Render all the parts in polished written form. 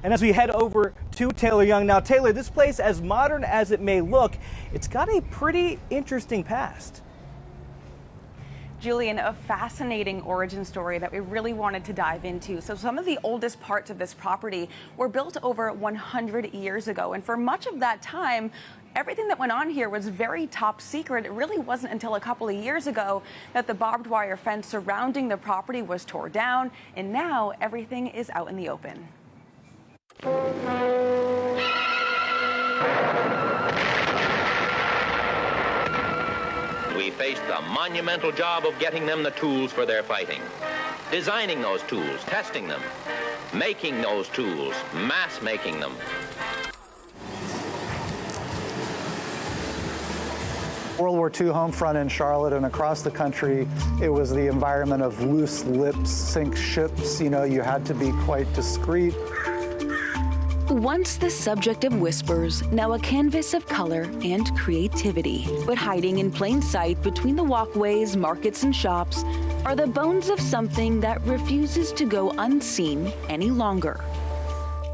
And as we head over to Taylor Young. Now, Taylor, this place, as modern as it may look, it's got a pretty interesting past. Julian, a fascinating origin story that we really wanted to dive into. So some of the oldest parts of this property were built over 100 years ago. And for much of that time, everything that went on here was very top secret. It really wasn't until a couple of years ago that the barbed wire fence surrounding the property was torn down. And now everything is out in the open. We faced the monumental job of getting them the tools for their fighting. Designing those tools, testing them, making those tools, mass making them. World War II home front in Charlotte and across the country, it was the environment of loose lips, sink ships. You know, you had to be quite discreet. Once the subject of whispers, now a canvas of color and creativity. But hiding in plain sight between the walkways, markets, and shops are the bones of something that refuses to go unseen any longer.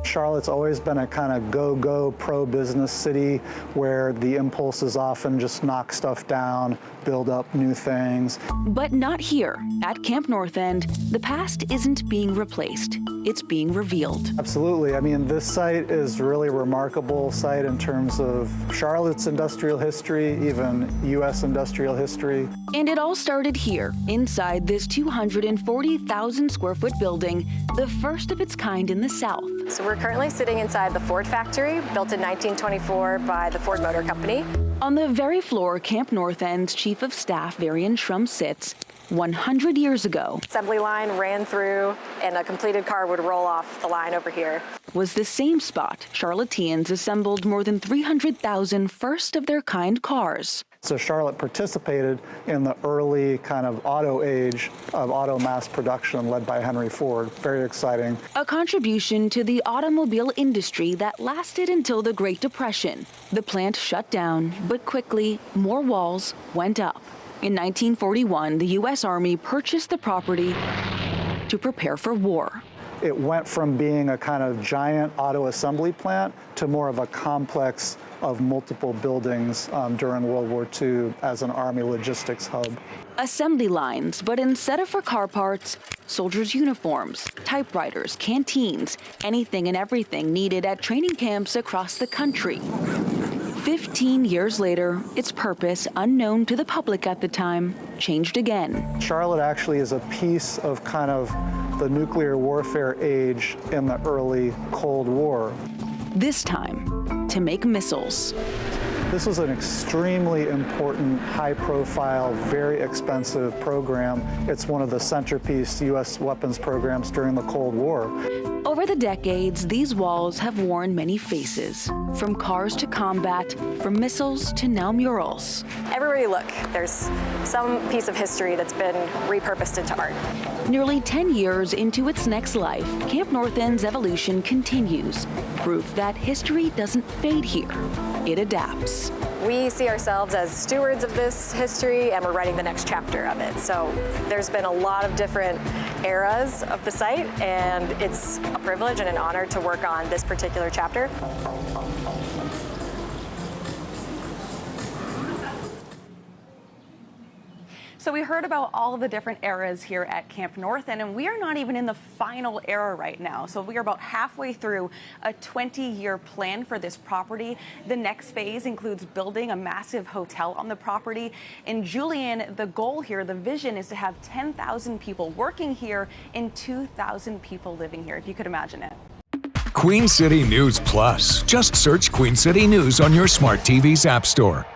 Charlotte's always been a kind of go-go pro-business city where the impulse is often just knock stuff down, build up new things. But not here. At Camp North End, the past isn't being replaced. It's being revealed. Absolutely. I mean, this site is really a remarkable site in terms of Charlotte's industrial history, even U.S. industrial history. And it all started here, inside this 240,000 square foot building, the first of its kind in the South. So we're currently sitting inside the Ford factory, built in 1924 by the Ford Motor Company. On the very floor Camp North End's Chief of Staff, Varian Shrum, sits 100 years ago. Assembly line ran through and a completed car would roll off the line over here. Was the same spot Charlotteans assembled more than 300,000 first-of-their-kind cars. So Charlotte participated in the early kind of auto age of auto mass production led by Henry Ford. Very exciting. A contribution to the automobile industry that lasted until the Great Depression. The plant shut down, but quickly more walls went up. In 1941, the U.S. Army purchased the property to prepare for war. It went from being a kind of giant auto assembly plant to more of a complex of multiple buildings during World War II as an Army logistics hub. Assembly lines, but instead of for car parts, soldiers' uniforms, typewriters, canteens, anything and everything needed at training camps across the country. 15 years later, its purpose, unknown to the public at the time, changed again. Charlotte actually is a piece of kind of the nuclear warfare age in the early Cold War. This time, to make missiles. This was an extremely important, high-profile, very expensive program. It's one of the centerpiece U.S. weapons programs during the Cold War. Over the decades, these walls have worn many faces, from cars to combat, from missiles to now murals. Everywhere you look, there's some piece of history that's been repurposed into art. Nearly 10 years into its next life, Camp North End's evolution continues. Proof that history doesn't fade here. It adapts. We see ourselves as stewards of this history, and we're writing the next chapter of it. So there's been a lot of different eras of the site, and it's a privilege and an honor to work on this particular chapter. So we heard about all of the different eras here at Camp North End, and we are not even in the final era right now. So we are about halfway through a 20-year plan for this property. The next phase includes building a massive hotel on the property. And Julian, the goal here, the vision is to have 10,000 people working here and 2,000 people living here, if you could imagine it. Queen City News Plus. Just search Queen City News on your smart TV's app store.